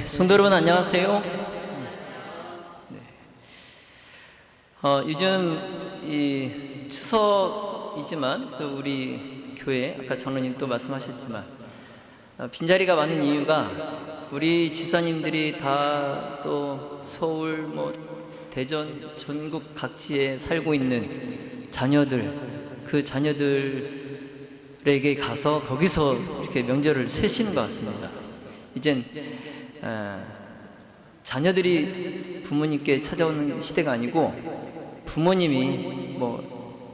성도 여러분 안녕하세요. 요즘 이 추석이지만 또 우리 교회 아까 장로님 또 말씀하셨지만 빈자리가 많은 이유가 우리 지사님들이 다 또 서울 대전 전국 각지에 살고 있는 자녀들, 그 자녀들에게 가서 거기서 이렇게 명절을 세시는 것 같습니다. 이젠 자녀들이 부모님께 찾아오는 시대가 아니고 부모님이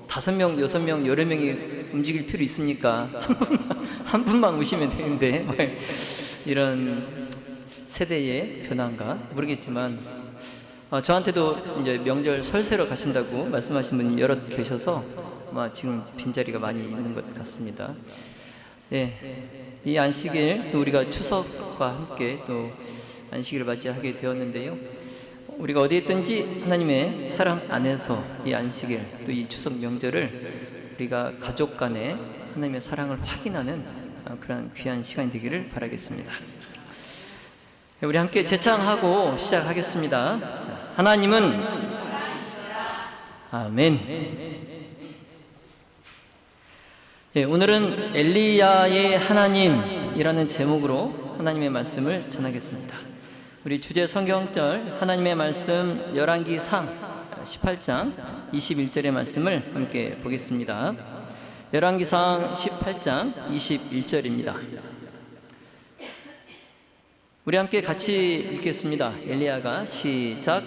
5명, 6명, 여러 명이 움직일 필요 있습니까? 한 분만 오시면 되는데 이런 세대의 변화인가 모르겠지만 저한테도 이제 명절 설세로 가신다고 말씀하신 분이 여럿 계셔서 지금 빈자리가 많이 있는 것 같습니다. 이 안식일 또 우리가 추석과 함께 또 안식일을 맞이하게 되었는데요. 우리가 어디에 있든지 하나님의 사랑 안에서 이 안식일 또 이 추석 명절을 우리가 가족 간에 하나님의 사랑을 확인하는 그런 귀한 시간이 되기를 바라겠습니다. 우리 함께 제창하고 시작하겠습니다. 자, 하나님은 아멘. 오늘은 엘리야의 하나님이라는 제목으로 하나님의 말씀을 전하겠습니다. 우리 주제 성경절 하나님의 말씀 열왕기상 18장 21절의 말씀을 함께 보겠습니다. 열왕기상 18장 21절입니다. 우리 함께 같이 읽겠습니다. 엘리야가 시작.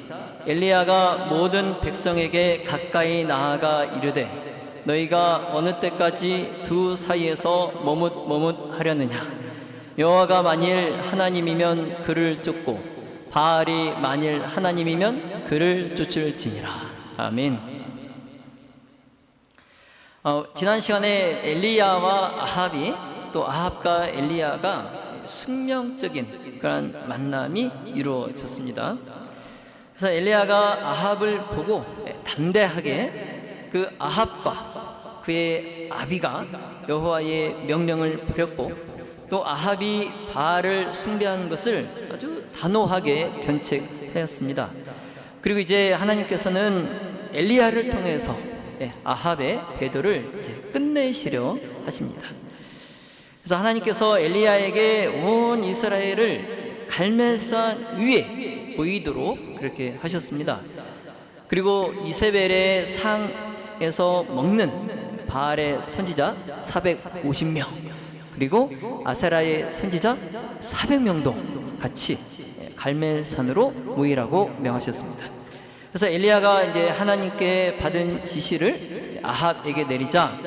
엘리야가 모든 백성에게 가까이 나아가 이르되 너희가 어느 때까지 두 사이에서 머뭇머뭇하려느냐? 여호와가 만일 하나님이면 그를 쫓고 바알이 만일 하나님이면 그를 쫓을지니라. 아멘. 지난 시간에 엘리야와 아합이 또 아합과 엘리야가 숙명적인 그런 만남이 이루어졌습니다. 그래서 엘리야가 아합을 보고 담대하게 그 아합과 그의 아비가 여호와의 명령을 버렸고 또 아합이 바알을 숭배한 것을 아주 단호하게 견책하였습니다. 그리고 이제 하나님께서는 엘리야를 통해서 아합의 배도를 이제 끝내시려 하십니다. 그래서 하나님께서 엘리야에게 온 이스라엘을 갈멜산 위에 보이도록 그렇게 하셨습니다. 그리고 이세벨의 상에서 먹는 바알의 선지자 450명 그리고 아세라의 선지자 400명도 같이 갈멜산으로 모이라고 명하셨습니다. 그래서 엘리야가 이제 하나님께 받은 지시를 아합에게 내리자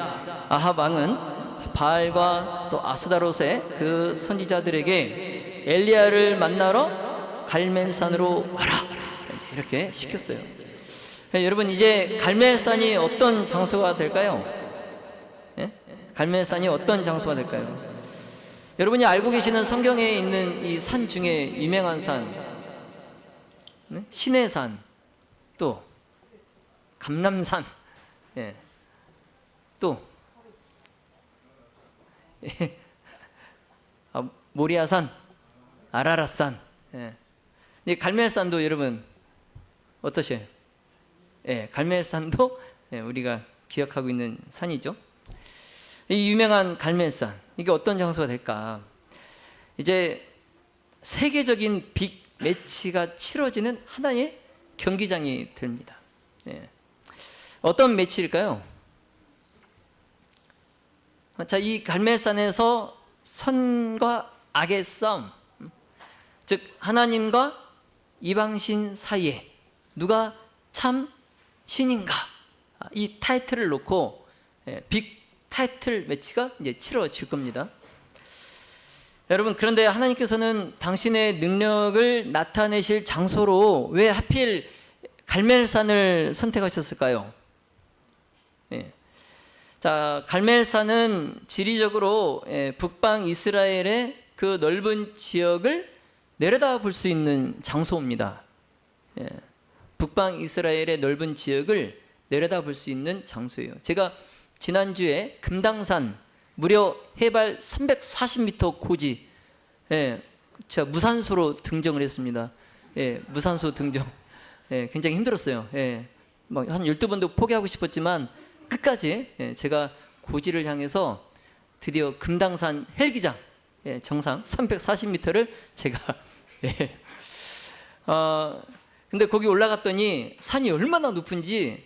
아합 왕은 바알과 또 아스다롯의 그 선지자들에게 엘리야를 만나러 갈멜산으로 와라 이렇게 시켰어요. 여러분 이제 갈멜산이 어떤 장소가 될까요? 갈멜산이 어떤 장소가 될까요? 여러분이 알고 계시는 성경에 있는 이 산 중에 유명한 산, 시내산, 또 감람산, 또 모리아산, 아라랏산. 이 갈멜산도 여러분 어떠세요? 갈멜산도 우리가 기억하고 있는 산이죠. 이 유명한 갈멜산, 이게 어떤 장소가 될까? 이제 세계적인 빅 매치가 치러지는 하나의 경기장이 됩니다. 어떤 매치일까요? 자, 이 갈멜산에서 선과 악의 싸움, 즉 하나님과 이방신 사이에 누가 참 신인가, 이 타이틀을 놓고 빅 타이틀 매치가 이제 치러질 겁니다. 여러분, 그런데 하나님께서는 당신의 능력을 나타내실 장소로 왜 하필 갈멜산을 선택하셨을까요? 자, 갈멜산은 지리적으로 북방 이스라엘의 그 넓은 지역을 내려다 볼 수 있는 장소입니다. 북방 이스라엘의 넓은 지역을 내려다 볼 수 있는 장소예요. 제가 지난주에 금당산 무려 해발 340m 고지 제가 무산소로 등정을 했습니다. 예, 무산소 등정. 예, 굉장히 힘들었어요. 예, 막 한 12번도 포기하고 싶었지만 끝까지 예, 제가 고지를 향해서 드디어 금당산 헬기장 예, 정상 340m를 제가 예, 근데 거기 올라갔더니 산이 얼마나 높은지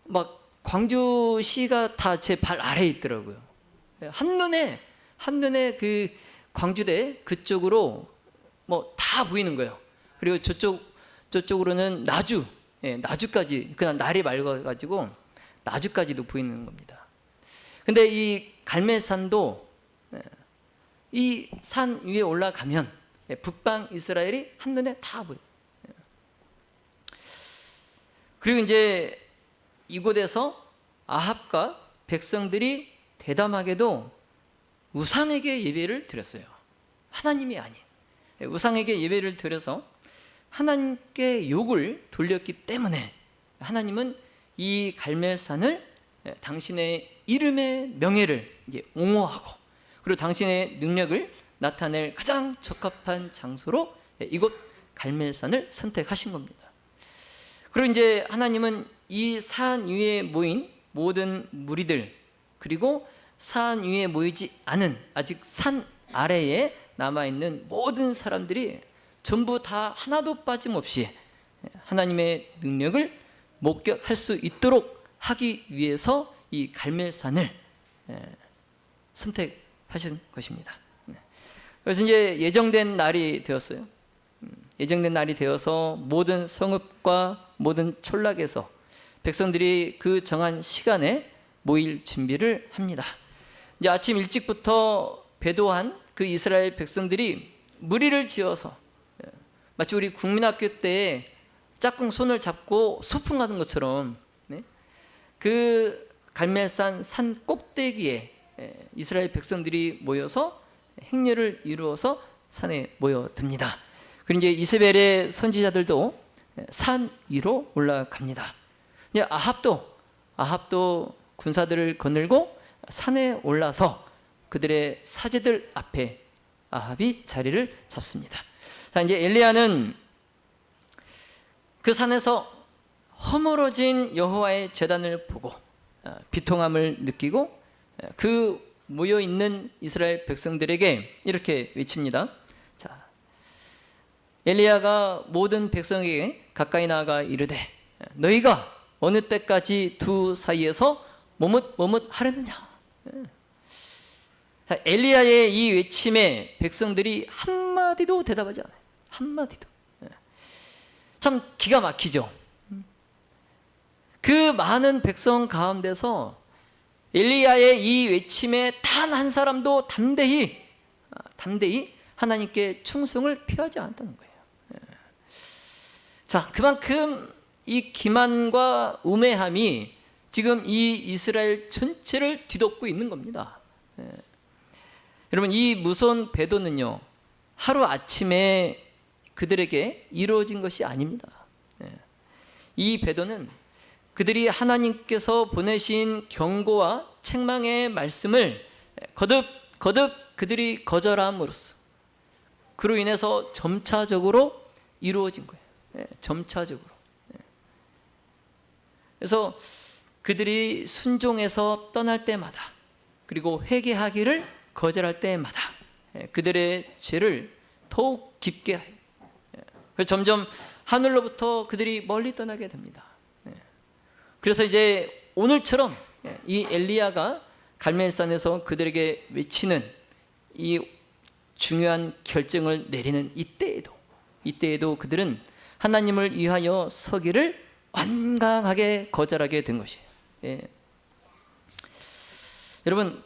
막 광주시가 다 제 발 아래에 있더라고요. 예, 한눈에 그 광주대 그쪽으로 뭐 다 보이는 거예요. 그리고 저쪽으로는 나주, 예, 나주까지 그냥 날이 맑아가지고 나주까지도 보이는 겁니다. 근데 이 갈멜산도 이 산 위에 올라가면 북방 이스라엘이 한눈에 다 보여요. 그리고 이제 이곳에서 아합과 백성들이 대담하게도 우상에게 예배를 드렸어요. 하나님이 아닌 우상에게 예배를 드려서 하나님께 욕을 돌렸기 때문에 하나님은 이 갈멜산을 당신의 이름의 명예를 이제 옹호하고 그리고 당신의 능력을 나타낼 가장 적합한 장소로 이곳 갈멜산을 선택하신 겁니다. 그리고 이제 하나님은 이 산 위에 모인 모든 무리들 그리고 산 위에 모이지 않은 아직 산 아래에 남아있는 모든 사람들이 전부 다 하나도 빠짐없이 하나님의 능력을 목격할 수 있도록 하기 위해서 이 갈멜산을 선택하신 것입니다. 그래서 이제 예정된 날이 되었어요. 예정된 날이 되어서 모든 성읍과 모든 촌락에서 백성들이 그 정한 시간에 모일 준비를 합니다. 이제 아침 일찍부터 배도한 그 이스라엘 백성들이 무리를 지어서 마치 우리 국민학교 때 짝꿍 손을 잡고 소풍 가는 것처럼 그 갈멜산 산 꼭대기에 이스라엘 백성들이 모여서 행렬을 이루어서 산에 모여듭니다. 그리고 이제 이세벨의 선지자들도 산 위로 올라갑니다. 아합도 군사들을 거느리고 산에 올라서 그들의 사제들 앞에 아합이 자리를 잡습니다. 자, 이제 엘리야는 그 산에서 허물어진 여호와의 제단을 보고 비통함을 느끼고 그 모여 있는 이스라엘 백성들에게 이렇게 외칩니다. 자, 엘리야가 모든 백성에게 가까이 나아가 이르되 너희가 어느 때까지 두 사이에서 머뭇하려느냐. 자, 엘리야의 이 외침에 백성들이 한마디도 대답하지 않아요. 한마디도. 참 기가 막히죠. 그 많은 백성 가운데서 엘리야의 이 외침에 단 한 사람도 담대히 하나님께 충성을 표하지 않았다는 거예요. 자, 그만큼 이 기만과 우매함이 지금 이 이스라엘 전체를 뒤덮고 있는 겁니다. 여러분, 이 무서운 배도는요 하루 아침에 그들에게 이루어진 것이 아닙니다. 이 배도는 그들이 하나님께서 보내신 경고와 책망의 말씀을 거듭 그들이 거절함으로써 그로 인해서 점차적으로 이루어진 거예요. 점차적으로. 그래서 그들이 순종해서 떠날 때마다 그리고 회개하기를 거절할 때마다 그들의 죄를 더욱 깊게 해요. 점점 하늘로부터 그들이 멀리 떠나게 됩니다. 그래서 이제 오늘처럼 이 엘리야가 갈멜산에서 그들에게 외치는 이 중요한 결정을 내리는 이때에도 그들은 하나님을 위하여 서기를 완강하게 거절하게 된 것이에요. 여러분,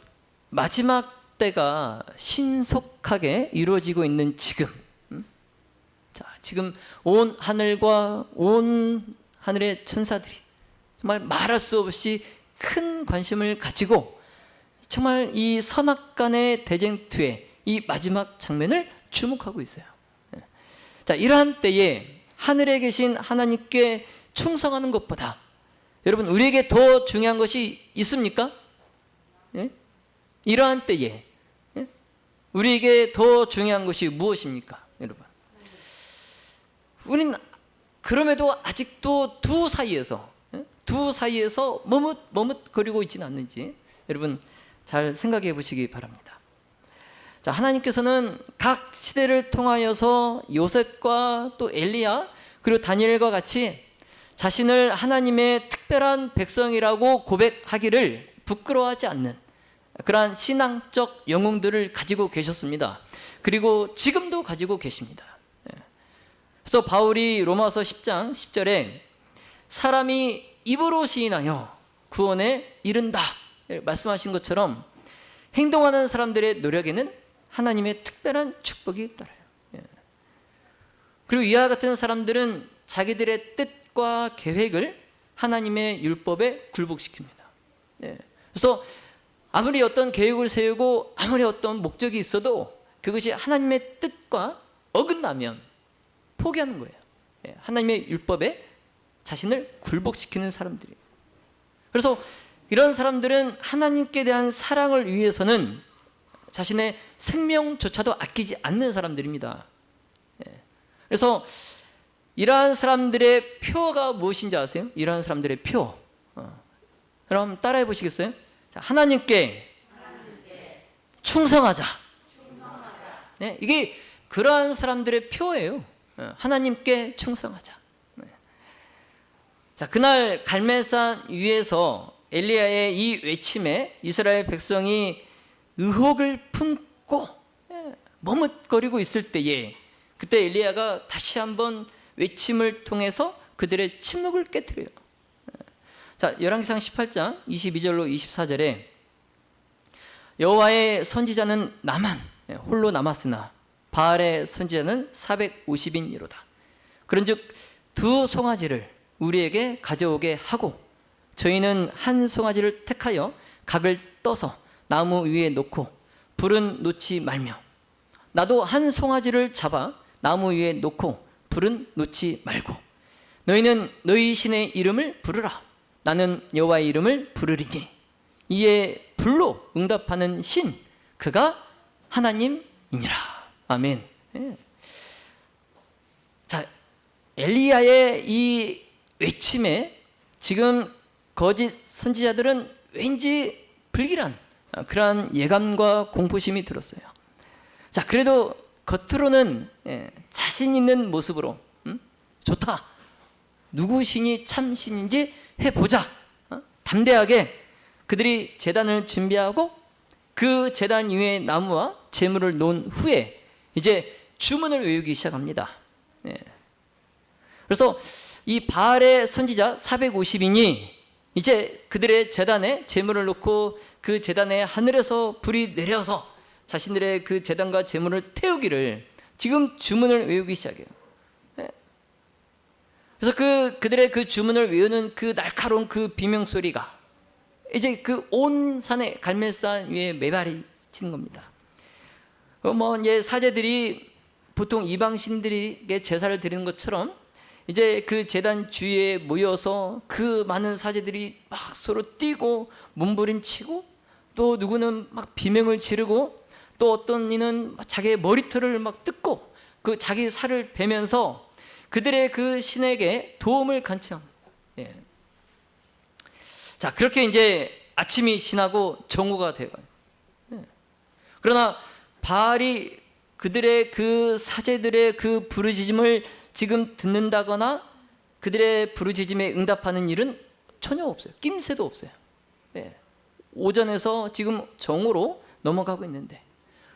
마지막 때가 신속하게 이루어지고 있는 지금, 지금 온 하늘과 온 하늘의 천사들이 정말 말할 수 없이 큰 관심을 가지고 정말 이 선악간의 대쟁투의 이 마지막 장면을 주목하고 있어요. 자, 이러한 때에 하늘에 계신 하나님께 충성하는 것보다 여러분 우리에게 더 중요한 것이 있습니까? 이러한 때에 우리에게 더 중요한 것이 무엇입니까, 여러분? 우리는 그럼에도 아직도 두 사이에서 머뭇거리고 있지는 않는지 여러분 잘 생각해 보시기 바랍니다. 자, 하나님께서는 각 시대를 통하여서 요셉과 또 엘리야 그리고 다니엘과 같이 자신을 하나님의 특별한 백성이라고 고백하기를 부끄러워하지 않는 그러한 신앙적 영웅들을 가지고 계셨습니다. 그리고 지금도 가지고 계십니다. 그래서 바울이 로마서 10장 10절에 사람이 입으로 시인하여 구원에 이른다 말씀하신 것처럼 행동하는 사람들의 노력에는 하나님의 특별한 축복이 따라요. 그리고 이와 같은 사람들은 자기들의 뜻과 계획을 하나님의 율법에 굴복시킵니다. 그래서 아무리 어떤 계획을 세우고 아무리 어떤 목적이 있어도 그것이 하나님의 뜻과 어긋나면 포기하는 거예요. 하나님의 율법에 자신을 굴복시키는 사람들이에요. 그래서 이런 사람들은 하나님께 대한 사랑을 위해서는 자신의 생명조차도 아끼지 않는 사람들입니다. 그래서 이러한 사람들의 표가 무엇인지 아세요? 이러한 사람들의 표. 그럼 따라해 보시겠어요? 자, 하나님께 충성하자. 네, 이게 그러한 사람들의 표예요. 하나님께 충성하자. 자, 그날 갈멜산 위에서 엘리야의 이 외침에 이스라엘 백성이 의혹을 품고 머뭇거리고 있을 때에 그때 엘리야가 다시 한번 외침을 통해서 그들의 침묵을 깨트려요. 자, 열왕기상 18장 22절로 24절에 여호와의 선지자는 나만 홀로 남았으나 바알의 선지자는 450인이로다. 그런즉 두 송아지를 우리에게 가져오게 하고 저희는 한 송아지를 택하여 각을 떠서 나무 위에 놓고 불은 놓지 말며 나도 한 송아지를 잡아 나무 위에 놓고 불은 놓지 말고 너희는 너희 신의 이름을 부르라. 나는 여호와의 이름을 부르리니 이에 불로 응답하는 신 그가 하나님이니라. 아멘. 자, 엘리야의 이 외침에 지금 거짓 선지자들은 왠지 불길한 그러한 예감과 공포심이 들었어요. 자, 그래도 겉으로는 자신 있는 모습으로 좋다. 누구 신이 참 신인지 해보자. 담대하게 그들이 제단을 준비하고 그 제단 위에 나무와 제물을 놓은 후에 이제 주문을 외우기 시작합니다. 그래서 이 바알의 선지자 450인이 이제 그들의 제단에 제물을 놓고 그 제단에 하늘에서 불이 내려서 자신들의 그 제단과 제물을 태우기를 지금 주문을 외우기 시작해요. 그래서 그들의 그 주문을 외우는 그 날카로운 그 비명 소리가 이제 그 온 산에 갈멜산 위에 메발이 치는 겁니다. 이제 사제들이 보통 이방신들에게 제사를 드리는 것처럼 이제 그 제단 주위에 모여서 그 많은 사제들이 막 서로 뛰고 몸부림치고 또 누구는 막 비명을 지르고 또 어떤 이는 자기의 머리털을 막 뜯고 그 자기 살을 베면서 그들의 그 신에게 도움을 간청합니다. 자, 그렇게 이제 아침이 지나고 정오가 되어요. 그러나 바알이 그들의 그 사제들의 그 부르짖음을 지금 듣는다거나 그들의 부르짖음에 응답하는 일은 전혀 없어요. 낌새도 없어요. 오전에서 지금 정오로 넘어가고 있는데,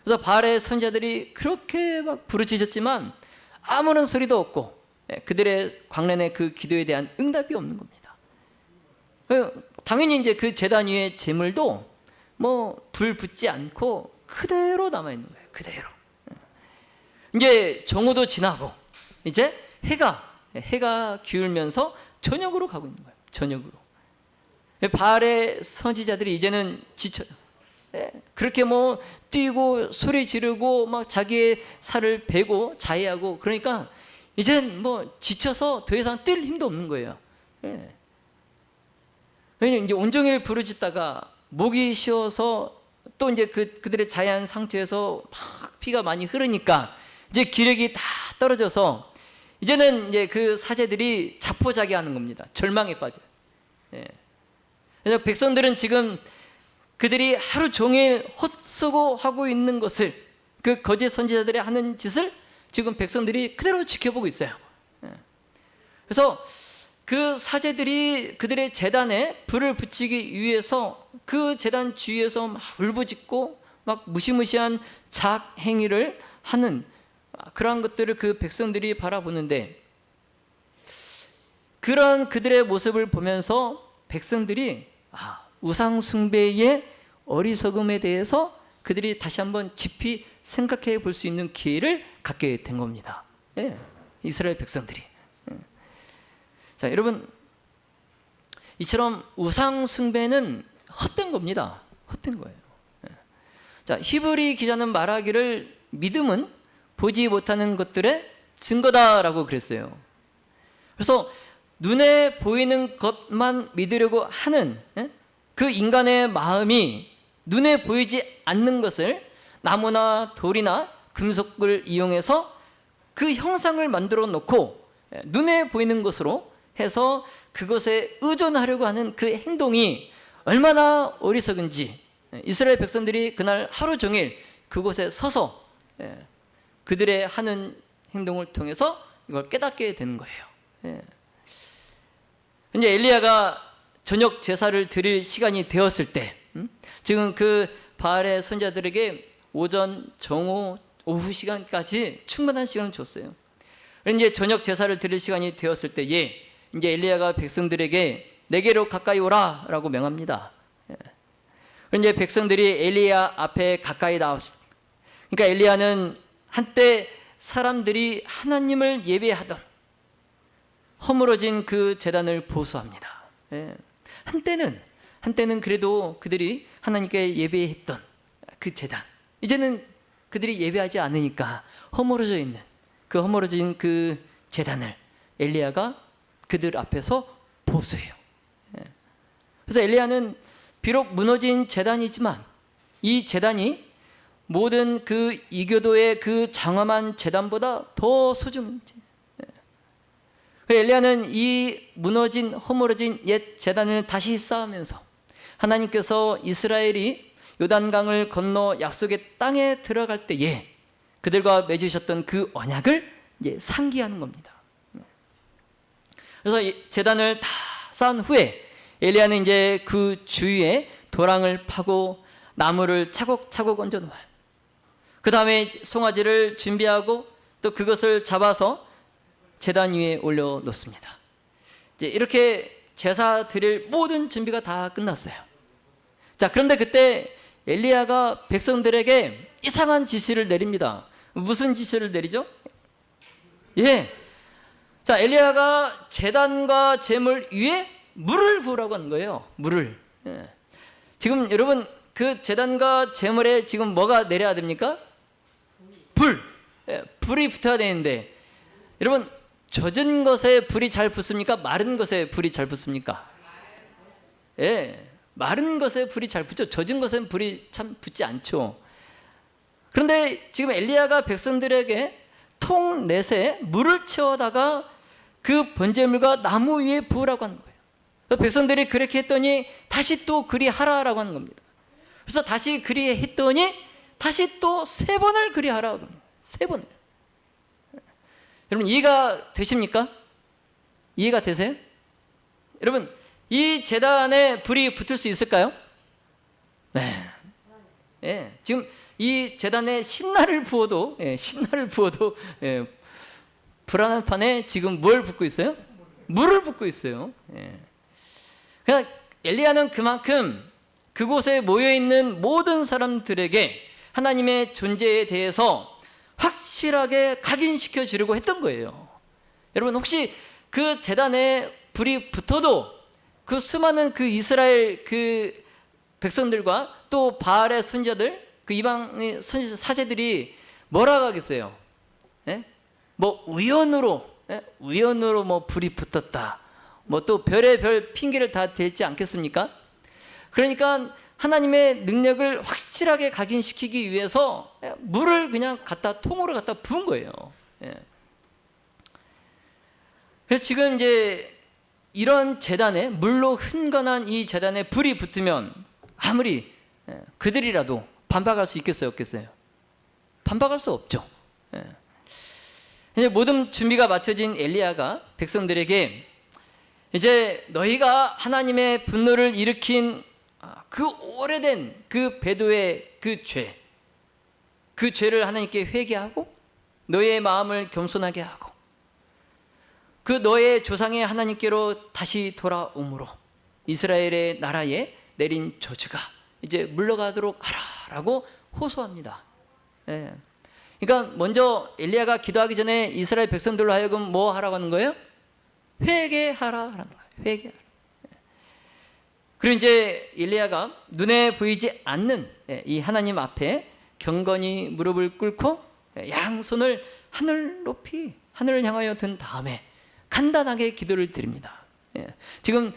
그래서 바알의 선지자들이 그렇게 막 부르짖었지만 아무런 소리도 없고 그들의 광란의 그 기도에 대한 응답이 없는 겁니다. 당연히 이제 그 제단 위에 제물도 불 붙지 않고 그대로 남아 있는 거예요. 그대로. 이제 정오도 지나고 이제 해가 기울면서 저녁으로 가고 있는 거예요. 저녁으로. 바알의 선지자들이 이제는 지쳐요. 그렇게 뛰고 소리 지르고 막 자기의 살을 베고 자해하고 그러니까 이젠 지쳐서 더 이상 뛸 힘도 없는 거예요. 왜냐면 이제 온종일 부르짖다가 목이 쉬어서 또 이제 그들의 자해한 상처에서 막 피가 많이 흐르니까 이제 기력이 다 떨어져서 이제는 이제 그 사제들이 자포자기하는 겁니다. 절망에 빠져요. 예. 그래서 백성들은 지금 그들이 하루 종일 헛쓰고 하고 있는 것을, 그 거짓 선지자들이 하는 짓을 지금 백성들이 그대로 지켜보고 있어요. 예. 그래서 그 사제들이 그들의 제단에 불을 붙이기 위해서 그 제단 주위에서 막 울부짖고 막 무시무시한 자학 행위를 하는 그러한 것들을 그 백성들이 바라보는데, 그런 그들의 모습을 보면서 백성들이 우상 숭배의 어리석음에 대해서 그들이 다시 한번 깊이 생각해 볼 수 있는 기회를 갖게 된 겁니다. 예, 이스라엘 백성들이. 자, 여러분, 이처럼 우상 숭배는 헛된 겁니다. 헛된 거예요. 자, 히브리 기자는 말하기를 믿음은 보지 못하는 것들의 증거다라고 그랬어요. 그래서 눈에 보이는 것만 믿으려고 하는 그 인간의 마음이 눈에 보이지 않는 것을 나무나 돌이나 금속을 이용해서 그 형상을 만들어 놓고 눈에 보이는 것으로 해서 그것에 의존하려고 하는 그 행동이 얼마나 어리석은지 이스라엘 백성들이 그날 하루 종일 그곳에 서서 그들의 하는 행동을 통해서 이걸 깨닫게 되는 거예요. 이제 엘리야가 저녁 제사를 드릴 시간이 되었을 때, 지금 그 바알의 선자들에게 오전, 정오, 오후 시간까지 충분한 시간을 줬어요. 이제 저녁 제사를 드릴 시간이 되었을 때에 이제 엘리야가 백성들에게 내게로 가까이 오라라고 명합니다. 이제 백성들이 엘리야 앞에 가까이 나왔습니다. 그러니까 엘리야는 한때 사람들이 하나님을 예배하던 허물어진 그 제단을 보수합니다. 한때는 그래도 그들이 하나님께 예배했던 그 제단, 이제는 그들이 예배하지 않으니까 허물어져 있는 그 허물어진 그 제단을 엘리야가 그들 앞에서 보수해요. 그래서 엘리야는 비록 무너진 제단이지만 이 제단이 모든 그 이교도의 그 장엄한 제단보다 더 소중한지, 엘리야는 이 무너진 허물어진 옛 제단을 다시 쌓으면서 하나님께서 이스라엘이 요단강을 건너 약속의 땅에 들어갈 때에 그들과 맺으셨던 그 언약을 이제 상기하는 겁니다. 그래서 이 제단을 다 쌓은 후에 엘리야는 이제 그 주위에 도랑을 파고 나무를 차곡차곡 얹어 놓아요. 그 다음에 송아지를 준비하고 또 그것을 잡아서 제단 위에 올려놓습니다. 이제 이렇게 제사 드릴 모든 준비가 다 끝났어요. 자, 그런데 그때 엘리야가 백성들에게 이상한 지시를 내립니다. 무슨 지시를 내리죠? 자, 엘리야가 제단과 제물 위에 물을 부으라고 하는 거예요. 물을. 지금 여러분 그 제단과 제물에 지금 뭐가 내려야 됩니까? 불이 붙어야 되는데, 여러분 젖은 것에 불이 잘 붙습니까? 마른 것에 불이 잘 붙습니까? 마른 것에 불이 잘 붙죠. 젖은 것에는 불이 참 붙지 않죠. 그런데 지금 엘리야가 백성들에게 통 넷에 물을 채워다가 그 번제물과 나무 위에 부으라고 하는 거예요. 백성들이 그렇게 했더니 다시 또 그리하라라고 하는 겁니다. 그래서 다시 그리했더니 다시 또 3번을 그리하라고 합니다. 3번을. 여러분 이해가 되십니까? 이해가 되세요? 여러분 이 제단에 불이 붙을 수 있을까요? 네. 지금 이 제단에 신나를 부어도 불안한 판에 지금 뭘 붓고 있어요? 물을 붓고 있어요. 그러니까 엘리야는 그만큼 그곳에 모여 있는 모든 사람들에게 하나님의 존재에 대해서 확실하게 각인시켜 주려고 했던 거예요. 여러분 혹시 그 제단에 불이 붙어도 그 수많은 그 이스라엘 그 백성들과 또 바알의 선지자들, 그 이방의 선지자 사제들이 뭐라고 하겠어요? 뭐 우연으로 뭐 불이 붙었다, 뭐 또 별의별 핑계를 다 대지 않겠습니까? 그러니까 하나님의 능력을 확실히 확실하게 각인시키기 위해서 물을 그냥 통으로 갖다 부은 거예요. 예. 그래서 지금 이제 이런 제단에, 물로 흥건한 이 제단에 불이 붙으면 아무리 그들이라도 반박할 수 있겠어요, 없겠어요? 반박할 수 없죠. 이제 모든 준비가 마쳐진 엘리야가 백성들에게 이제 너희가 하나님의 분노를 일으킨 그 오래된 그 배도의 그 죄를 하나님께 회개하고 너희의 마음을 겸손하게 하고 그 너의 조상의 하나님께로 다시 돌아옴으로 이스라엘의 나라에 내린 저주가 이제 물러가도록 하라라고 호소합니다. 예. 그러니까 먼저 엘리야가 기도하기 전에 이스라엘 백성들로 하여금 뭐 하라고 하는 거예요? 회개하라라는 거예요. 회개하라. 그리고 이제 엘리야가 눈에 보이지 않는 이 하나님 앞에 경건히 무릎을 꿇고 양손을 하늘 높이 하늘을 향하여 든 다음에 간단하게 기도를 드립니다. 지금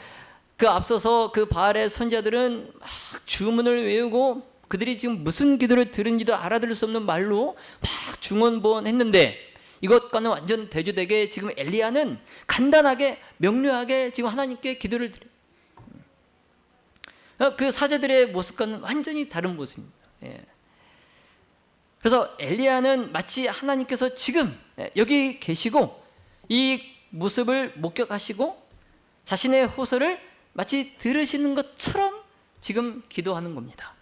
그 앞서서 그 바알의 선지자들은 막 주문을 외우고 그들이 지금 무슨 기도를 들은지도 알아들을 수 없는 말로 막 중언부언했는데 이것과는 완전 대조되게 지금 엘리야는 간단하게 명료하게 지금 하나님께 기도를 드려요. 그 사제들의 모습과는 완전히 다른 모습입니다. 그래서 엘리야는 마치 하나님께서 지금 여기 계시고 이 모습을 목격하시고 자신의 호소를 마치 들으시는 것처럼 지금 기도하는 겁니다.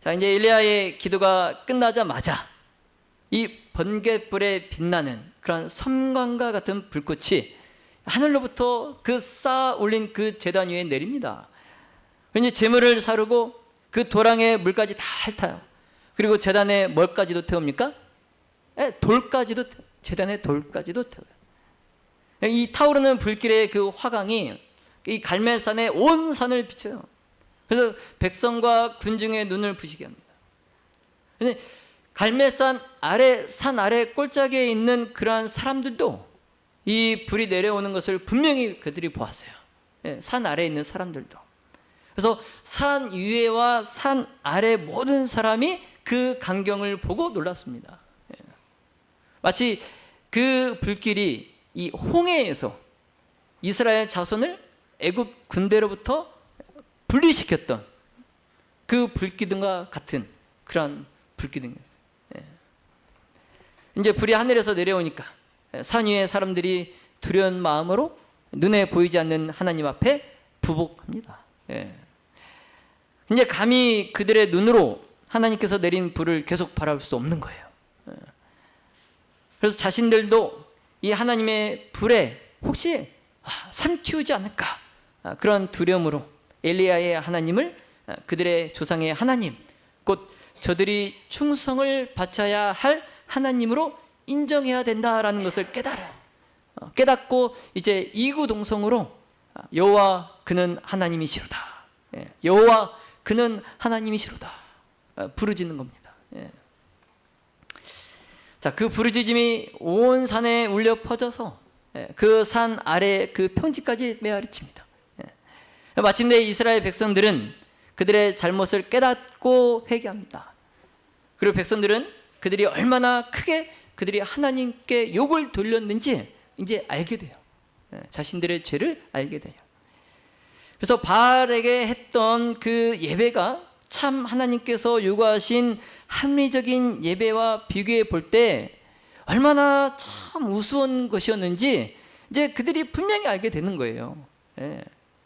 자, 이제 엘리야의 기도가 끝나자마자 이 번갯불에 빛나는 그런 섬광과 같은 불꽃이 하늘로부터 그 쌓아 올린 그 제단 위에 내립니다. 이제 제물을 사르고 그 도랑에 물까지 다 핥아요. 그리고 제단에 뭘까지도 태웁니까? 돌까지도, 제단에 돌까지도 태워요. 이 타오르는 불길의 그 화광이 이 갈멜산의 온 산을 비춰요. 그래서 백성과 군중의 눈을 부시게 합니다. 근데 갈멜산 아래, 산 아래 꼴짝에 있는 그러한 사람들도 이 불이 내려오는 것을 분명히 그들이 보았어요. 산 아래에 있는 사람들도. 그래서 산 위에와 산 아래 모든 사람이 그 광경을 보고 놀랐습니다. 마치 그 불길이 이 홍해에서 이스라엘 자손을 애굽 군대로부터 분리시켰던 그 불기둥과 같은 그런 불기둥이었어요. 이제 불이 하늘에서 내려오니까 산 위의 사람들이 두려운 마음으로 눈에 보이지 않는 하나님 앞에 부복합니다. 이제 감히 그들의 눈으로 하나님께서 내린 불을 계속 바라볼 수 없는 거예요. 그래서 자신들도 이 하나님의 불에 혹시 삼키우지 않을까 그런 두려움으로 엘리야의 하나님을 그들의 조상의 하나님, 곧 저들이 충성을 바쳐야 할 하나님으로 인정해야 된다라는 것을 깨닫고 이제 이구동성으로 여호와 그는 하나님이시로다, 여호와 그는 하나님이시로다 부르짖는 겁니다. 자, 그 부르짖음이 온 산에 울려 퍼져서 그 산 아래 그 평지까지 메아리칩니다. 마침내 이스라엘 백성들은 그들의 잘못을 깨닫고 회개합니다. 그리고 백성들은 그들이 얼마나 크게 그들이 하나님께 욕을 돌렸는지 이제 알게 돼요. 자신들의 죄를 알게 돼요. 그래서 바알에게 했던 그 예배가 참 하나님께서 요구하신 합리적인 예배와 비교해 볼 때 얼마나 참 우스운 것이었는지 이제 그들이 분명히 알게 되는 거예요.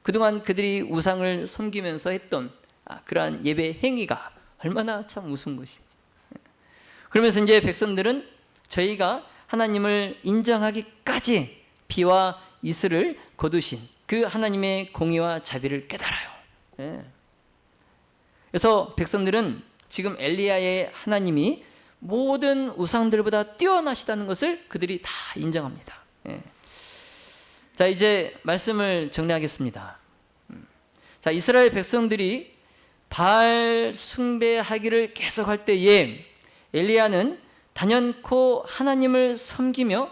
그동안 그들이 우상을 섬기면서 했던 그러한 예배 행위가 얼마나 참 우스운 것인지. 그러면서 이제 백성들은 저희가 하나님을 인정하기까지 비와 이슬을 거두신 그 하나님의 공의와 자비를 깨달아요. 그래서 백성들은 지금 엘리야의 하나님이 모든 우상들보다 뛰어나시다는 것을 그들이 다 인정합니다. 자, 이제 말씀을 정리하겠습니다. 자, 이스라엘 백성들이 바알 숭배하기를 계속할 때에 엘리야는 단연코 하나님을 섬기며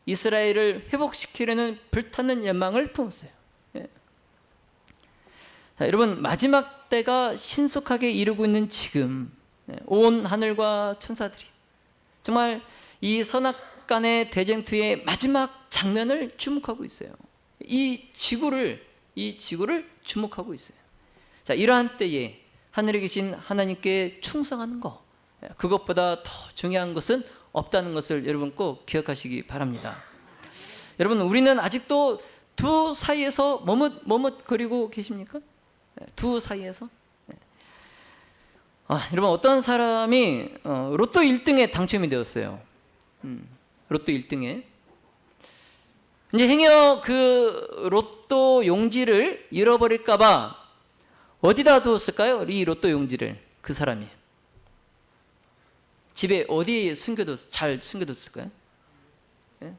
이스라엘을 회복시키려는 불타는 열망을 품었어요. 자, 여러분, 마지막 때가 신속하게 이르고 있는 지금 온 하늘과 천사들이 정말 이 선악간의 대쟁투의 마지막 장면을 주목하고 있어요. 이 지구를 주목하고 있어요. 자, 이러한 때에 하늘에 계신 하나님께 충성하는 것, 그것보다 더 중요한 것은 없다는 것을 여러분 꼭 기억하시기 바랍니다. 여러분, 우리는 아직도 두 사이에서 머뭇거리고 계십니까? 두 사이에서? 여러분, 어떤 사람이 로또 1등에 당첨이 되었어요. 로또 1등에. 이제 행여 그 로또 용지를 잃어버릴까봐 어디다 두었을까요? 이 로또 용지를 그 사람이 집에 어디에 잘 숨겨뒀을까요? 예?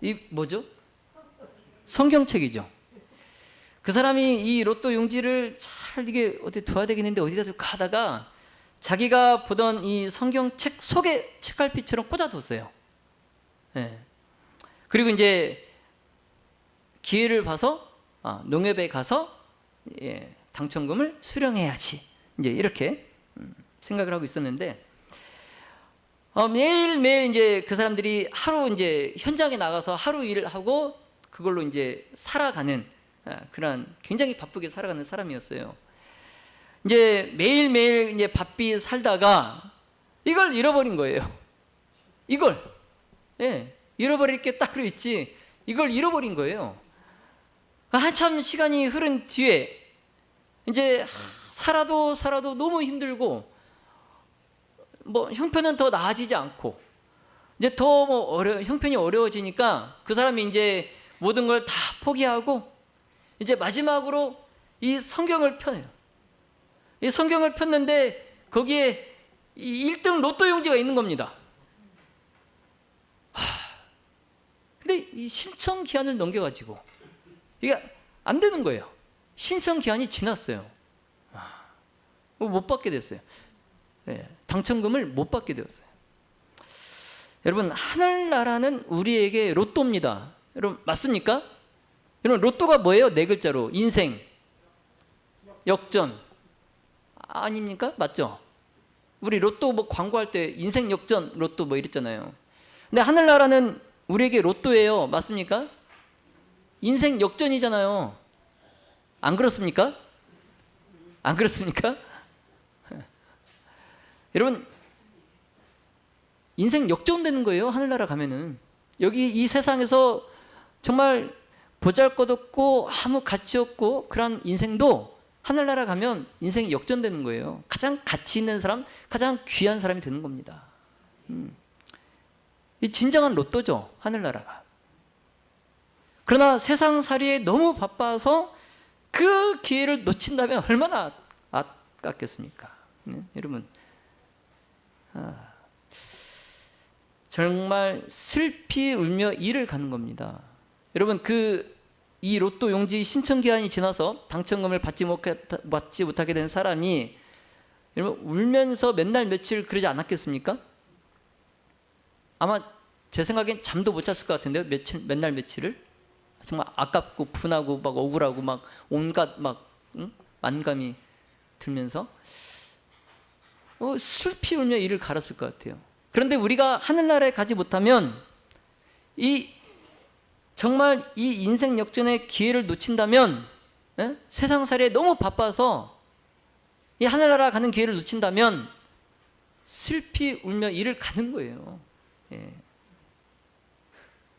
이 뭐죠? 성경책이죠. 그 사람이 이 로또 용지를 잘 이게 어디 둬야 되겠는데 어디다 둘까 하다가 자기가 보던 이 성경책 속에 책갈피처럼 꽂아뒀어요. 예. 그리고 이제 기회를 봐서 농협에 가서 당첨금을 수령해야지. 이제 이렇게 생각을 하고 있었는데 매일매일 이제 그 사람들이 하루 이제 현장에 나가서 하루 일을 하고 그걸로 이제 살아가는 그런 굉장히 바쁘게 살아가는 사람이었어요. 이제 매일매일 이제 바삐 살다가 이걸 잃어버린 거예요. 이걸. 잃어버릴 게 따로 있지. 이걸 잃어버린 거예요. 한참 시간이 흐른 뒤에 이제 살아도 너무 힘들고 뭐 형편은 더 나아지지 않고 이제 더 형편이 어려워지니까 그 사람이 이제 모든 걸 다 포기하고 이제 마지막으로 이 성경을 펴내요. 이 성경을 폈는데 거기에 이 1등 로또 용지가 있는 겁니다. 근데 이 신청 기한을 넘겨가지고 이게 안 되는 거예요. 신청 기한이 지났어요. 못 받게 됐어요. 당첨금을 못 받게 되었어요. 여러분, 하늘나라는 우리에게 로또입니다. 여러분, 맞습니까? 여러분, 로또가 뭐예요? 네 글자로. 인생, 역전. 아닙니까? 맞죠? 우리 로또 뭐 광고할 때 인생 역전 로또 뭐 이랬잖아요. 근데 하늘나라는 우리에게 로또예요. 맞습니까? 인생 역전이잖아요. 안 그렇습니까? 안 그렇습니까? 여러분, 인생 역전되는 거예요. 하늘나라 가면은. 여기 이 세상에서 정말 보잘것없고 아무 가치 없고 그런 인생도 하늘나라 가면 인생이 역전되는 거예요. 가장 가치 있는 사람, 가장 귀한 사람이 되는 겁니다. 이 진정한 로또죠, 하늘나라가. 그러나 세상살이에 너무 바빠서 그 기회를 놓친다면 얼마나 아깝겠습니까? 여러분, 정말 슬피 울며 이를 가는 겁니다. 여러분, 이 로또 용지 신청 기한이 지나서 당첨금을 받지 못하게 된 사람이 여러분 울면서 몇 날 며칠 그러지 않았겠습니까? 아마 제 생각엔 잠도 못 잤을 것 같은데요. 몇 날 며칠을 정말 아깝고 분하고 막 억울하고 막 온갖 막 만감이 들면서 슬피 울며 이를 갈았을 것 같아요. 그런데 우리가 하늘나라에 가지 못하면 정말 이 인생 역전의 기회를 놓친다면, 세상살이에 너무 바빠서 이 하늘나라 가는 기회를 놓친다면 슬피 울며 이를 가는 거예요.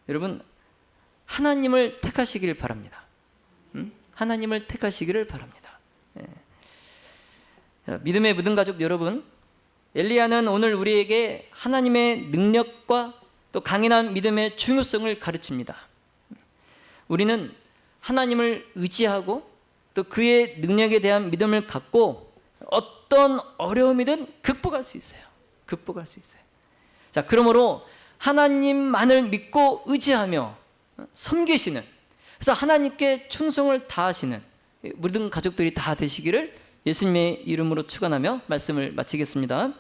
여러분, 하나님을 택하시기를 바랍니다. 하나님을 택하시기를 바랍니다. 자, 믿음의 묻은 가족 여러분, 엘리야는 오늘 우리에게 하나님의 능력과 또 강인한 믿음의 중요성을 가르칩니다. 우리는 하나님을 의지하고 또 그의 능력에 대한 믿음을 갖고 어떤 어려움이든 극복할 수 있어요. 극복할 수 있어요. 자, 그러므로 하나님만을 믿고 의지하며 섬기시는, 그래서 하나님께 충성을 다하시는 모든 가족들이 다 되시기를 예수님의 이름으로 축원하며 말씀을 마치겠습니다.